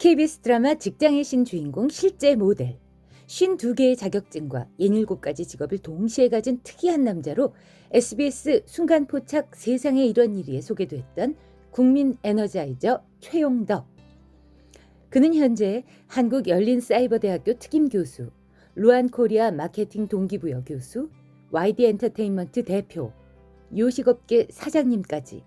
KBS 드라마 직장의 신 주인공 실제 모델. 52개의 자격증과 67가지 직업을 동시에 가진 특이한 남자로 SBS 순간포착 세상에 이런 일이에 소개됐던 국민 에너자이저 최용덕. 그는 현재 한국열린사이버대학교 특임교수, 루안코리아 마케팅 동기부여 교수, YD 엔터테인먼트 대표, 요식업계 사장님까지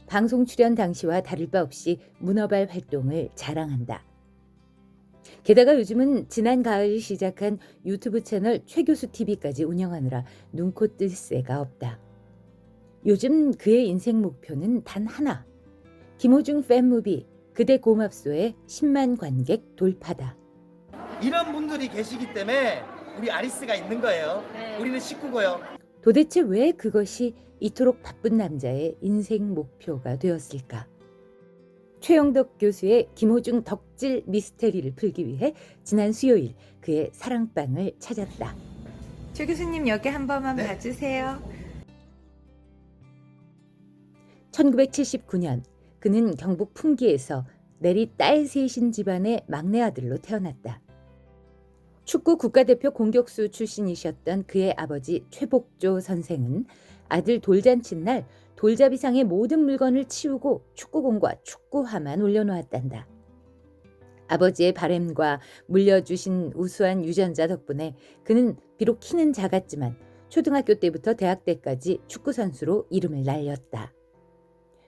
방송 출연 당시와 다를 바 없이 문어발 활동을 자랑한다. 게다가 요즘은 지난 가을 시작한 유튜브 채널 최교수 TV까지 운영하느라 눈코 뜰 새가 없다. 요즘 그의 인생 목표는 단 하나. 김호중 팬무비 그대 고맙소의 10만 관객 돌파다. 이런 분들이 계시기 때문에 우리 아리스가 있는 거예요. 네. 우리는 식구고요. 도대체 왜 그것이 이토록 바쁜 남자의 인생 목표가 되었을까? 최용덕 교수의 김호중 덕질 미스테리를 풀기 위해 지난 수요일 그의 사랑방을 찾았다. 최 교수님 여기 한 번만 네. 봐주세요. 1979년 그는 경북 풍기에서 내리 딸 셋인 집안의 막내 아들로 태어났다. 축구 국가대표 공격수 출신이셨던 그의 아버지 최복조 선생은 아들 돌잔치 날 돌잡이상의 모든 물건을 치우고 축구공과 축구화만 올려놓았단다. 아버지의 바램과 물려주신 우수한 유전자 덕분에 그는 비록 키는 작았지만 초등학교 때부터 대학 때까지 축구선수로 이름을 날렸다.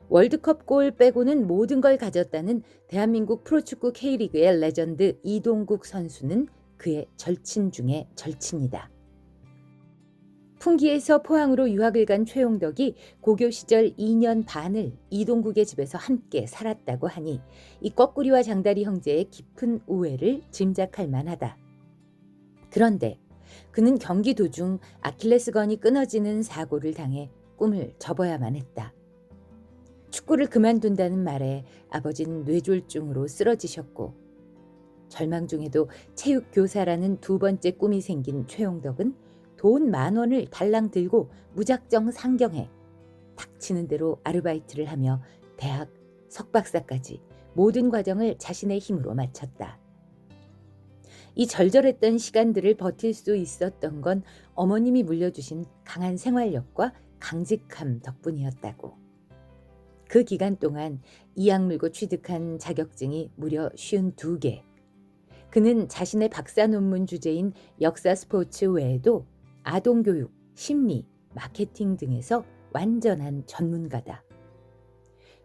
월드컵 골 빼고는 모든 걸 가졌다는 대한민국 프로축구 K리그의 레전드 이동국 선수는 그의 절친 중의 절친이다. 풍기에서 포항으로 유학을 간 최용덕이 고교 시절 2년 반을 이동국의 집에서 함께 살았다고 하니 이 꺽구리와 장다리 형제의 깊은 우애를 짐작할 만하다. 그런데 그는 경기 도중 아킬레스건이 끊어지는 사고를 당해 꿈을 접어야만 했다. 축구를 그만둔다는 말에 아버지는 뇌졸중으로 쓰러지셨고 절망 중에도 체육교사라는 두 번째 꿈이 생긴 최용덕은 돈 10,000원을 달랑 들고 무작정 상경해 닥치는 대로 아르바이트를 하며 대학, 석박사까지 모든 과정을 자신의 힘으로 마쳤다. 이 절절했던 시간들을 버틸 수 있었던 건 어머님이 물려주신 강한 생활력과 강직함 덕분이었다고. 그 기간 동안 이악 물고 취득한 자격증이 무려 52개. 그는 자신의 박사 논문 주제인 역사 스포츠 외에도 아동교육, 심리, 마케팅 등에서 완전한 전문가다.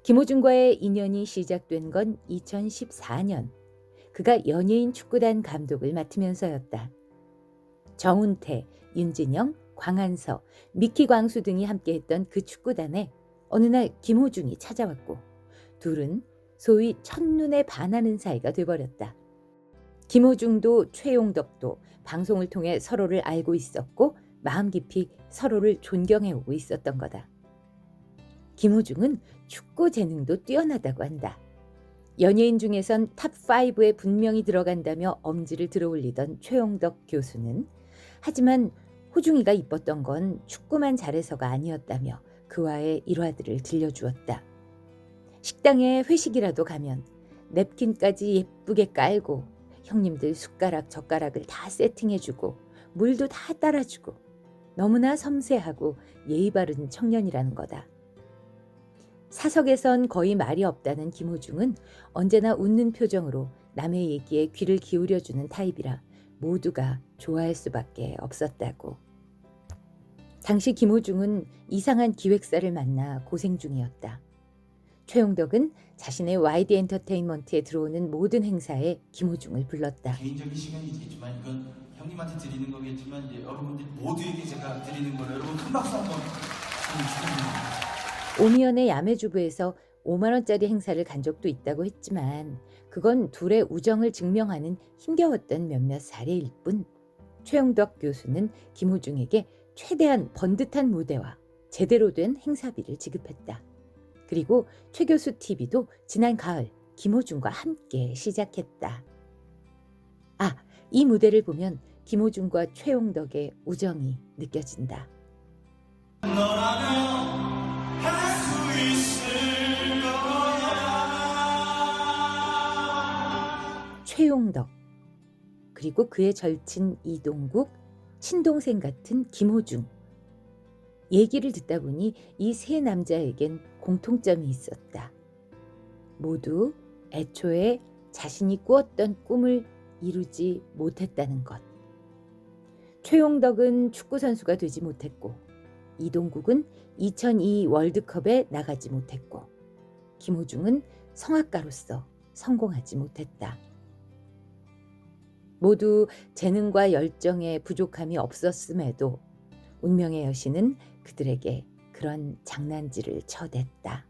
김호중과의 인연이 시작된 건 2014년. 그가 연예인 축구단 감독을 맡으면서였다. 정운태, 윤진영, 광한서, 미키 광수 등이 함께했던 그 축구단에 어느 날 김호중이 찾아왔고 둘은 소위 첫눈에 반하는 사이가 돼버렸다. 김호중도 최용덕도 방송을 통해 서로를 알고 있었고 마음 깊이 서로를 존경해오고 있었던 거다. 김호중은 축구 재능도 뛰어나다고 한다. 연예인 중에선 탑5에 분명히 들어간다며 엄지를 들어올리던 최용덕 교수는 하지만 호중이가 이뻤던 건 축구만 잘해서가 아니었다며 그와의 일화들을 들려주었다. 식당에 회식이라도 가면 냅킨까지 예쁘게 깔고 형님들 숟가락 젓가락을 다 세팅해주고 물도 다 따라주고 너무나 섬세하고 예의 바른 청년이라는 거다. 사석에선 거의 말이 없다는 김호중은 언제나 웃는 표정으로 남의 얘기에 귀를 기울여주는 타입이라 모두가 좋아할 수밖에 없었다고. 당시 김호중은 이상한 기획사를 만나 고생 중이었다. 최용덕은 자신의 YD 엔터테인먼트에 들어오는 모든 행사에 김호중을 불렀다. 개인적인 시간이 있겠지만 이건 형님한테 드리는 거겠지만 이제 여러분들 모두에게 제가 드리는 거예요. 여러분 큰 박수 한번 주세요. 오미연의 야매주부에서 5만 원짜리 행사를 간 적도 있다고 했지만 그건 둘의 우정을 증명하는 힘겨웠던 몇몇 사례일 뿐 최용덕 교수는 김호중에게 최대한 번듯한 무대와 제대로 된 행사비를 지급했다. 그리고 최교수 TV도 지난 가을 김호중과 함께 시작했다. 아, 이 무대를 보면 김호중과 최용덕의 우정이 느껴진다. 너라면 할 수 있을 거야. 그리고 그의 절친 이동국, 친동생 같은 김호중. 얘기를 듣다 보니 이 세 남자에겐 공통점이 있었다. 모두 애초에 자신이 꾸었던 꿈을 이루지 못했다는 것. 최용덕은 축구선수가 되지 못했고, 이동국은 2002 월드컵에 나가지 못했고, 김호중은 성악가로서 성공하지 못했다. 모두 재능과 열정에 부족함이 없었음에도 운명의 여신은 그들에게 그런 장난질을 쳐댔다.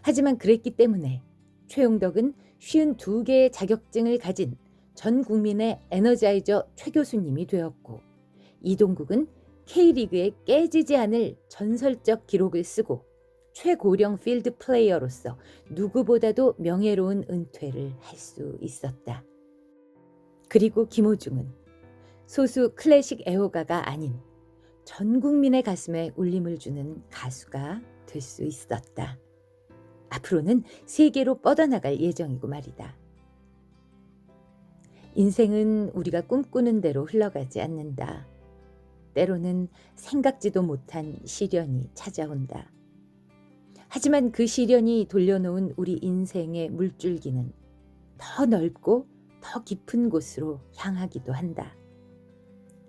하지만 그랬기 때문에 최용덕은 52개의 자격증을 가진 전 국민의 에너자이저 최 교수님이 되었고, 이동국은 K리그에 깨지지 않을 전설적 기록을 쓰고 최고령 필드 플레이어로서 누구보다도 명예로운 은퇴를 할 수 있었다. 그리고 김호중은 소수 클래식 애호가가 아닌 전 국민의 가슴에 울림을 주는 가수가 될 수 있었다. 앞으로는 세계로 뻗어나갈 예정이고 말이다. 인생은 우리가 꿈꾸는 대로 흘러가지 않는다. 때로는 생각지도 못한 시련이 찾아온다. 하지만 그 시련이 돌려놓은 우리 인생의 물줄기는 더 넓고 더 깊은 곳으로 향하기도 한다.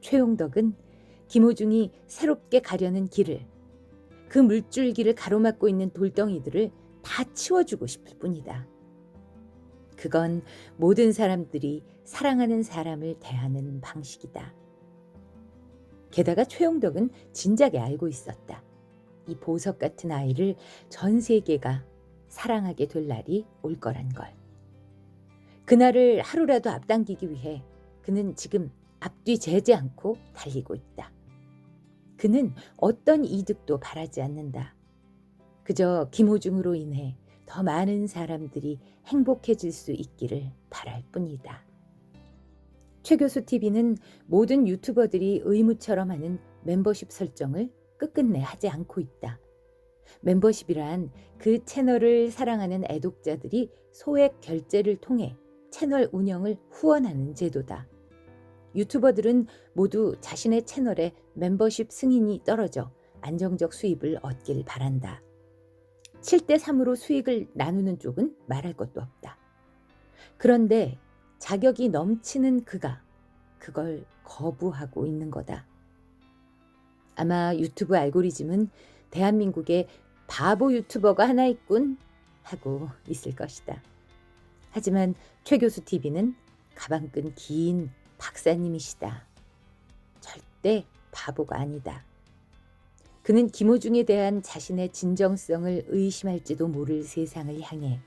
최용덕은 김호중이 새롭게 가려는 길을, 그 물줄기를 가로막고 있는 돌덩이들을 다 치워주고 싶을 뿐이다. 그건 모든 사람들이 사랑하는 사람을 대하는 방식이다. 게다가 최용덕은 진작에 알고 있었다. 이 보석 같은 아이를 전 세계가 사랑하게 될 날이 올 거란 걸. 그날을 하루라도 앞당기기 위해 그는 지금 앞뒤 재지 않고 달리고 있다. 그는 어떤 이득도 바라지 않는다. 그저 김호중으로 인해 더 많은 사람들이 행복해질 수 있기를 바랄 뿐이다. 최교수 TV는 모든 유튜버들이 의무처럼 하는 멤버십 설정을 끝끝내 하지 않고 있다. 멤버십이란 그 채널을 사랑하는 애독자들이 소액 결제를 통해 채널 운영을 후원하는 제도다. 유튜버들은 모두 자신의 채널에 멤버십 승인이 떨어져 안정적 수입을 얻길 바란다. 7대3으로 수익을 나누는 쪽은 말할 것도 없다. 그런데 자격이 넘치는 그가 그걸 거부하고 있는 거다. 아마 유튜브 알고리즘은 대한민국에 바보 유튜버가 하나 있군 하고 있을 것이다. 하지만 최교수 TV는 가방끈 긴 박사님이시다. 절대 바보가 아니다. 그는 김호중에 대한 자신의 진정성을 의심할지도 모를 세상을 향해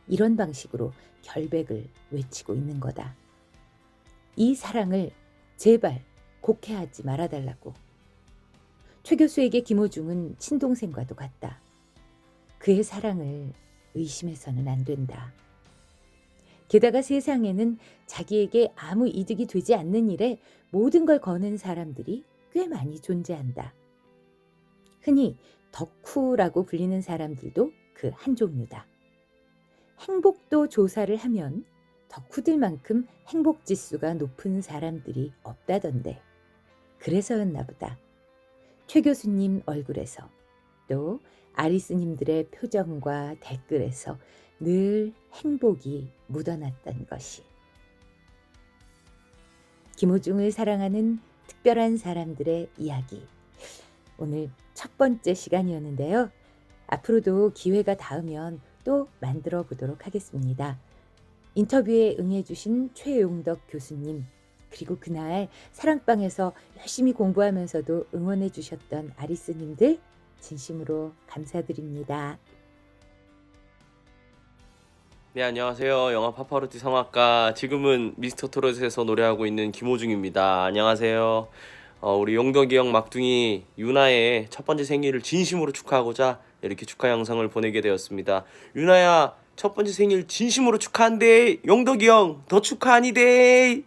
이런 방식으로 결백을 외치고 있는 거다. 이 사랑을 제발 곡해하지 말아달라고. 최 교수에게 김호중은 친동생과도 같다. 그의 사랑을 의심해서는 안 된다. 게다가 세상에는 자기에게 아무 이득이 되지 않는 일에 모든 걸 거는 사람들이 꽤 많이 존재한다. 흔히 덕후라고 불리는 사람들도 그 한 종류다. 행복도 조사를 하면 덕후들만큼 행복지수가 높은 사람들이 없다던데. 그래서였나 보다. 최 교수님 얼굴에서 또 아리스님들의 표정과 댓글에서 늘 행복이 묻어났던 것이. 김호중을 사랑하는 특별한 사람들의 이야기. 오늘 첫 번째 시간이었는데요. 앞으로도 기회가 닿으면 또 만들어 보도록 하겠습니다. 인터뷰에 응해주신 최용덕 교수님, 그리고 그날 사랑방에서 열심히 공부하면서도 응원해 주셨던 아리스님들 진심으로 감사드립니다. 네, 안녕하세요. 영화 파파로티 성악가, 지금은 미스터 트롯에서 노래하고 있는 김호중입니다. 안녕하세요. 우리 용덕이 형 막둥이 유나의 첫 번째 생일을 진심으로 축하하고자 이렇게 축하 영상을 보내게 되었습니다. 유나야, 첫 번째 생일 진심으로 축하한대. 용덕이 형 더 축하하니대.